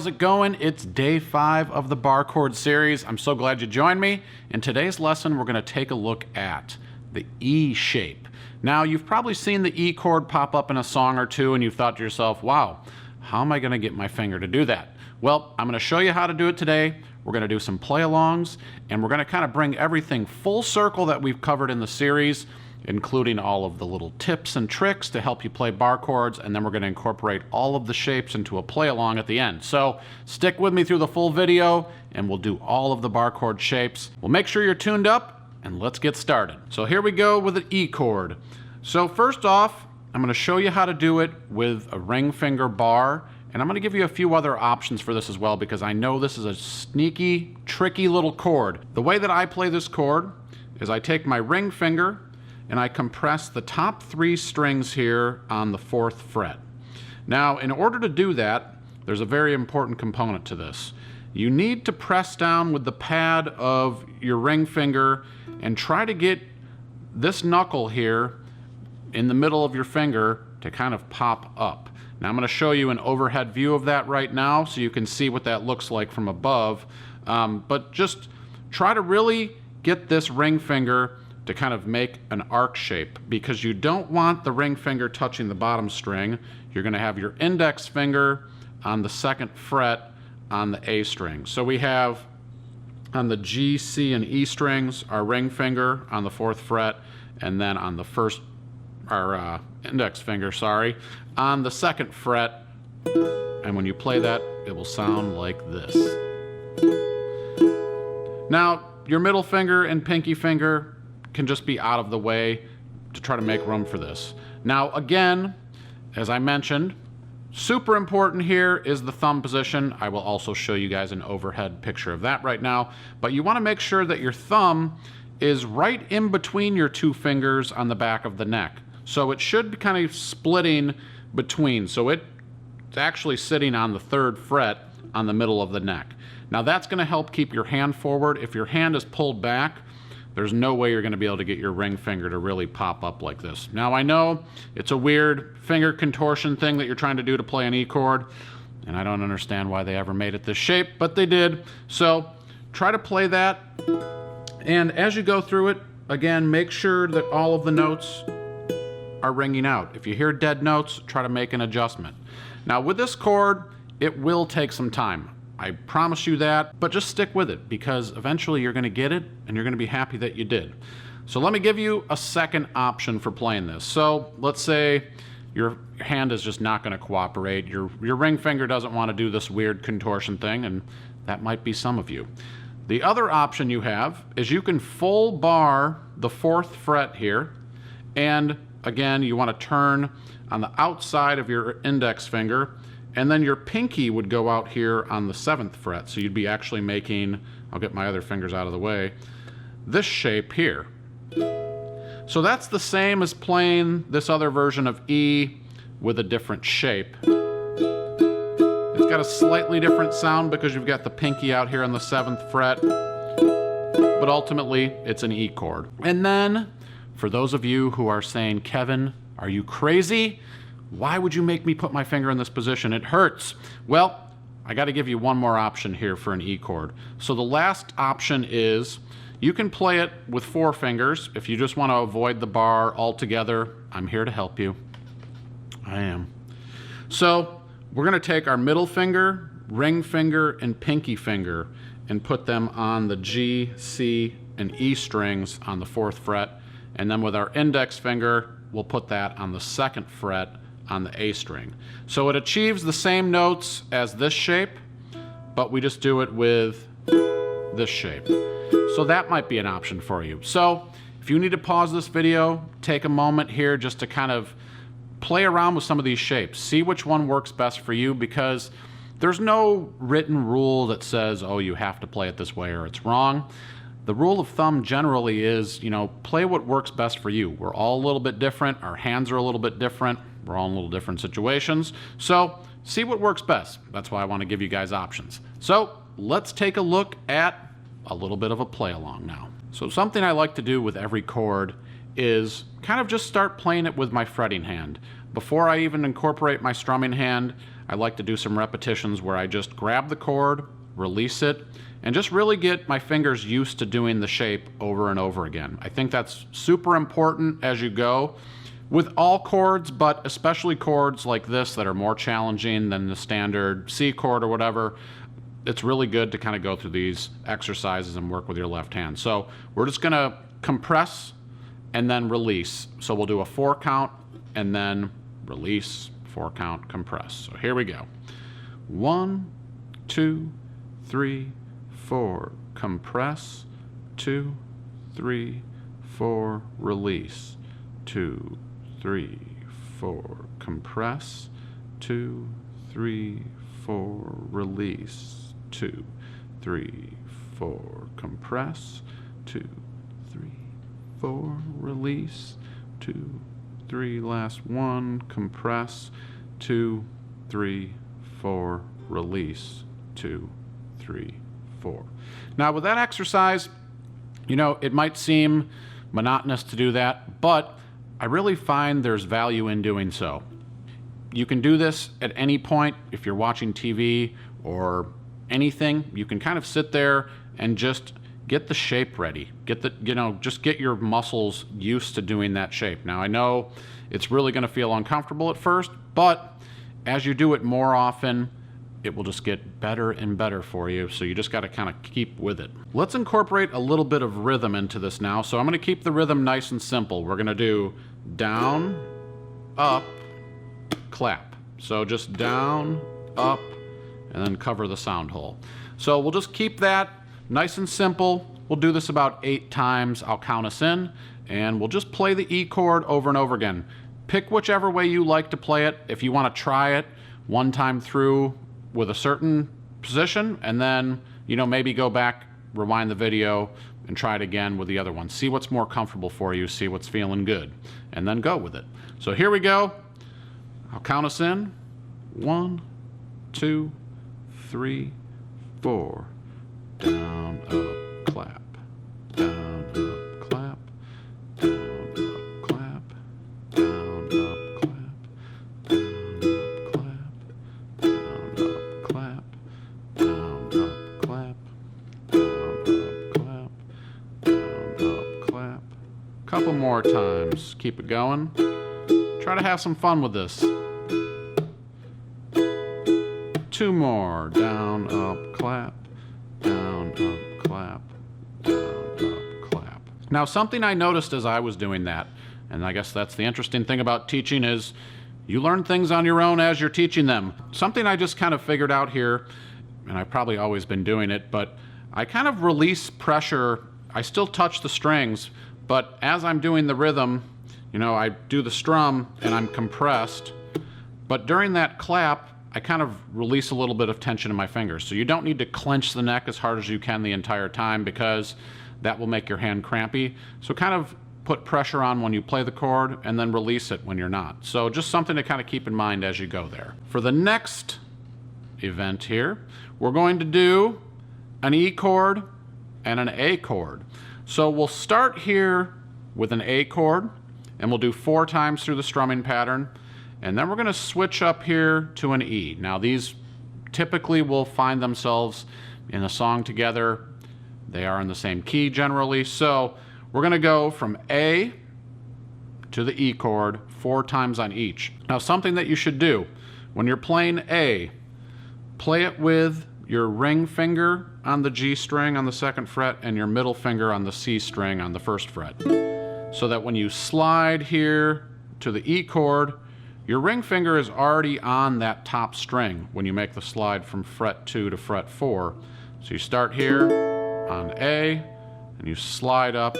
how's it going? It's day 5 of the Barre Chord series. I'm so glad you joined me. In today's lesson, we're going to take a look at the E shape. Now, you've probably seen the E chord pop up in a song or two, and you've thought to yourself, wow, how am I going to get my finger to do that? Well, I'm going to show you how to do it today. We're going to do some play-alongs, and we're going to kind of bring everything full circle that we've covered in the series, including all of the little tips and tricks to help you play bar chords, and then we're going to incorporate all of the shapes into a play-along at the end. So stick with me through the full video, and we'll do all of the bar chord shapes. Well, make sure you're tuned up, and let's get started. So here we go with an E chord. So first off, I'm going to show you how to do it with a ring finger bar, and I'm going to give you a few other options for this as well, because I know this is a sneaky, tricky little chord. The way that I play this chord is I take my ring finger and I compress the top 3 strings here on the 4th fret. Now, in order to do that, there's a very important component to this. You need to press down with the pad of your ring finger and try to get this knuckle here in the middle of your finger to kind of pop up. Now, I'm going to show you an overhead view of that right now so you can see what that looks like from above. But just try to really get this ring finger to kind of make an arc shape, because you don't want the ring finger touching the bottom string. You're going to have your index finger on the 2nd fret on the A string. So we have on the G, C, and E strings our ring finger on the 4th fret, and then on the our index finger, on the 2nd fret. And when you play that, it will sound like this. Now, your middle finger and pinky finger can just be out of the way to try to make room for this. Now, again, as I mentioned, super important here is the thumb position. I will also show you guys an overhead picture of that right now, but you want to make sure that your thumb is right in between your 2 fingers on the back of the neck. So it should be kind of splitting between. So it's actually sitting on the 3rd fret on the middle of the neck. Now, that's going to help keep your hand forward. If your hand is pulled back, there's no way you're going to be able to get your ring finger to really pop up like this. Now, I know it's a weird finger contortion thing that you're trying to do to play an E chord, and I don't understand why they ever made it this shape, but they did. So try to play that, and as you go through it, again, make sure that all of the notes are ringing out. If you hear dead notes, try to make an adjustment. Now, with this chord, it will take some time. I promise you that, but just stick with it, because eventually you're going to get it and you're going to be happy that you did. So let me give you a second option for playing this. So let's say your hand is just not going to cooperate. Your ring finger doesn't want to do this weird contortion thing, and that might be some of you. The other option you have is you can full bar the 4th fret here, and again, you want to turn on the outside of your index finger, and then your pinky would go out here on the 7th fret. So you'd be actually making, I'll get my other fingers out of the way, this shape here. So that's the same as playing this other version of E with a different shape. It's got a slightly different sound because you've got the pinky out here on the 7th fret, but ultimately it's an E chord. And then, for those of you who are saying, Kevin, are you crazy? Why would you make me put my finger in this position? It hurts. Well, I got to give you one more option here for an E chord. So the last option is you can play it with 4 fingers. If you just want to avoid the bar altogether, I'm here to help you. I am. So we're going to take our middle finger, ring finger, and pinky finger and put them on the G, C, and E strings on the 4th fret. And then with our index finger, we'll put that on the 2nd fret on the A string. So it achieves the same notes as this shape, but we just do it with this shape. So that might be an option for you. So if you need to pause this video, take a moment here just to kind of play around with some of these shapes. See which one works best for you, because there's no written rule that says, oh, you have to play it this way or it's wrong. The rule of thumb generally is, play what works best for you. We're all a little bit different. Our hands are a little bit different. We're all in little different situations. So see what works best. That's why I want to give you guys options. So let's take a look at a little bit of a play along now. So something I like to do with every chord is kind of just start playing it with my fretting hand. Before I even incorporate my strumming hand, I like to do some repetitions where I just grab the chord, release it, and just really get my fingers used to doing the shape over and over again. I think that's super important as you go with all chords, but especially chords like this that are more challenging than the standard C chord or whatever. It's really good to kind of go through these exercises and work with your left hand. So we're just gonna compress and then release. So we'll do a 4 count and then release, 4 count, compress. So here we go. 1, 2, 3, 4, compress, 2, 3, 4, release, 2, 3, 4, compress, 2, 3, 4, release, 2, 3, 4, compress, 2, 3, 4, release, 2, 3, last 1, compress, 2, 3, 4, release, 2, 3, 4. Now with that exercise, you know, it might seem monotonous to do that, but I really find there's value in doing so. You can do this at any point if you're watching TV or anything. You can kind of sit there and just get the shape ready. Just get your muscles used to doing that shape. Now I know it's really going to feel uncomfortable at first, but as you do it more often, it will just get better and better for you. So you just got to kind of keep with it. Let's incorporate a little bit of rhythm into this now. So I'm going to keep the rhythm nice and simple. We're going to do down, up, clap. So just down, up, and then cover the sound hole. So we'll just keep that nice and simple. We'll do this about 8 times. I'll count us in, and we'll just play the E chord over and over again. Pick whichever way you like to play it. If you want to try it one time through with a certain position, and then, you know, maybe go back, rewind the video, and try it again with the other one. See what's more comfortable for you, see what's feeling good, and then go with it. So here we go. I'll count us in. 1, 2, 3, 4. Down, up, clap. Down, up, clap. Down, up, clap. Down, up, clap. Down, up, clap. Down, up, clap. Down, up, clap. Down, up, clap. Couple more times. Keep it going. Try to have some fun with this. 2 more. Down, up, clap. Down, up, clap. Down, up, clap. Now, something I noticed as I was doing that, and I guess that's the interesting thing about teaching, is you learn things on your own as you're teaching them. Something I just kind of figured out here, and I've probably always been doing it, but I kind of release pressure. I still touch the strings, but as I'm doing the rhythm, you know, I do the strum and I'm compressed, but during that clap, I kind of release a little bit of tension in my fingers. So you don't need to clench the neck as hard as you can the entire time, because that will make your hand crampy. So kind of put pressure on when you play the chord and then release it when you're not. So just something to kind of keep in mind as you go there. For the next event here, we're going to do an E chord and an A chord. So we'll start here with an A chord, and we'll do 4 times through the strumming pattern. And then we're going to switch up here to an E. Now these typically will find themselves in a song together. They are in the same key generally. So we're going to go from A to the E chord 4 times on each. Now something that you should do when you're playing A, play it with your ring finger on the G string on the 2nd fret and your middle finger on the C string on the 1st fret. So that when you slide here to the E chord, your ring finger is already on that top string when you make the slide from fret 2 to fret 4. So you start here on A, and you slide up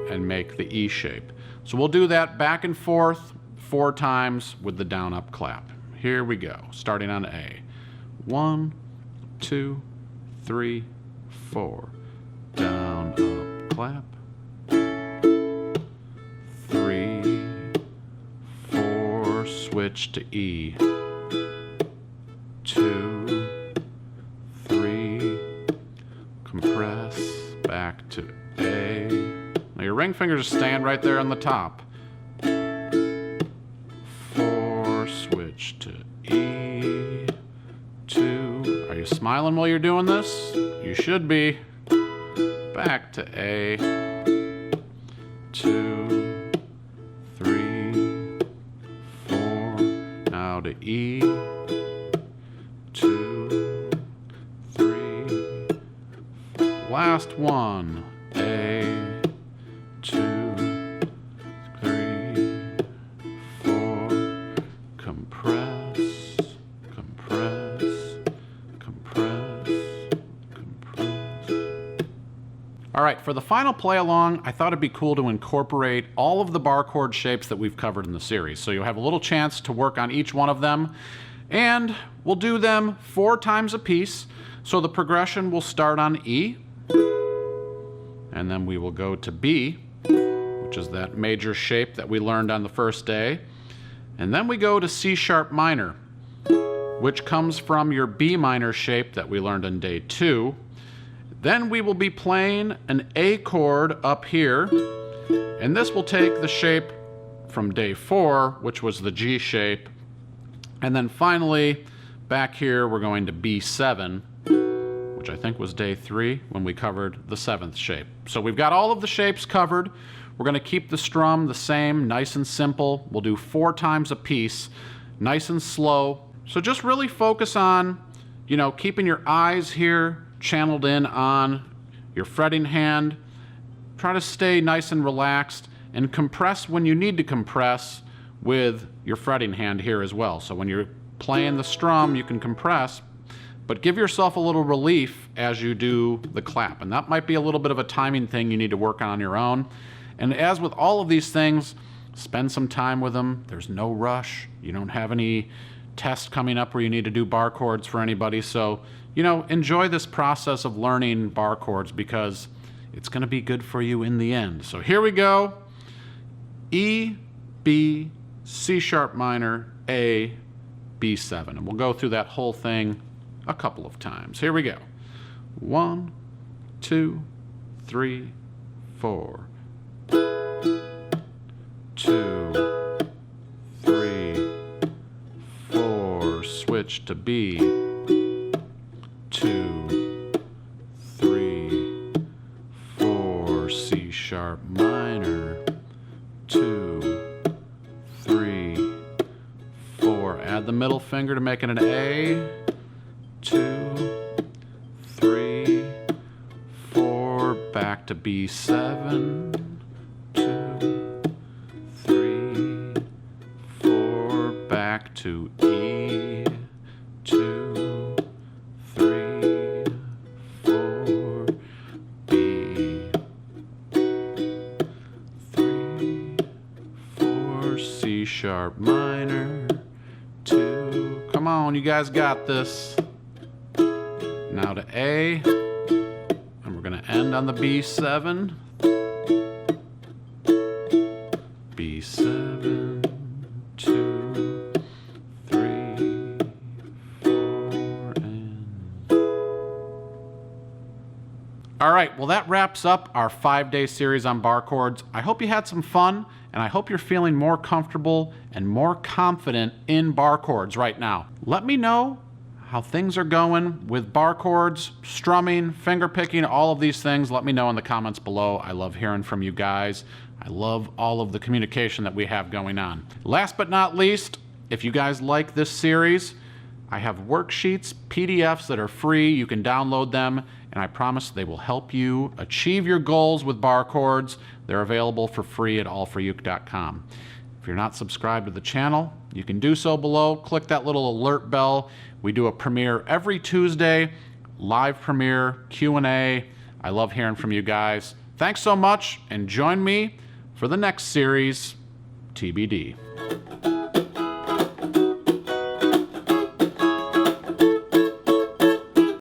and make the E shape. So we'll do that back and forth 4 times with the down up clap. Here we go, starting on A. 1, 2, 3, 4. Down, up, clap. 3, 4, switch to E. 2, 3, compress, back to A. Now your ring fingers stand right there on the top. 4, switch to E. you smiling while you're doing this? You should be. Back to A, 2, 3, 4. Now to E, 2, 3. Last one. A, 2, 3, 4. Compress, compress, compress, compress. All right, for the final play along, I thought it'd be cool to incorporate all of the bar chord shapes that we've covered in the series. So you'll have a little chance to work on each one of them. And we'll do them 4 times a piece. So the progression will start on E, and then we will go to B, which is that major shape that we learned on the first day. And then we go to C sharp minor, which comes from your B minor shape that we learned on day 2. Then we will be playing an A chord up here, and this will take the shape from day 4, which was the G shape. And then finally, back here, we're going to B7, which I think was day 3 when we covered the 7th shape. So we've got all of the shapes covered. We're going to keep the strum the same, nice and simple. We'll do 4 times a piece, nice and slow. So just really focus on, keeping your eyes here channeled in on your fretting hand. Try to stay nice and relaxed and compress when you need to compress with your fretting hand here as well. So when you're playing the strum, you can compress, but give yourself a little relief as you do the clap. And that might be a little bit of a timing thing you need to work on your own. And as with all of these things, spend some time with them. There's no rush. You don't have any test coming up where you need to do bar chords for anybody. So, enjoy this process of learning bar chords because it's going to be good for you in the end. So here we go. E, B, C sharp minor, A, B7. And we'll go through that whole thing a couple of times. Here we go. 1, 2, 3, 4. 2, 3, 4. Switch to B. 2, 3, 4. C sharp minor. 2, 3, 4. Add the middle finger to make it an A. 2, 3, 4. Back to B7. 2, 3, 4. Back to E. 2, 3, 4. B. 3, 4. C sharp minor. 2. Come on, you guys got this. Now to A, and we're going to end on the B7. B7, 2, 3, 4, and... All right, well that wraps up our 5-day series on bar chords. I hope you had some fun, and I hope you're feeling more comfortable and more confident in bar chords right now. Let me know how things are going with bar chords, strumming, finger picking, all of these things. Let me know in the comments below. I love hearing from you guys. I love all of the communication that we have going on. Last but not least, if you guys like this series, I have worksheets, PDFs that are free. You can download them, and I promise they will help you achieve your goals with bar chords. They're available for free at allforuke.com. If you're not subscribed to the channel, you can do so below. Click that little alert bell. We do a premiere every Tuesday, live premiere, Q&A. I love hearing from you guys. Thanks so much, and join me for the next series, TBD.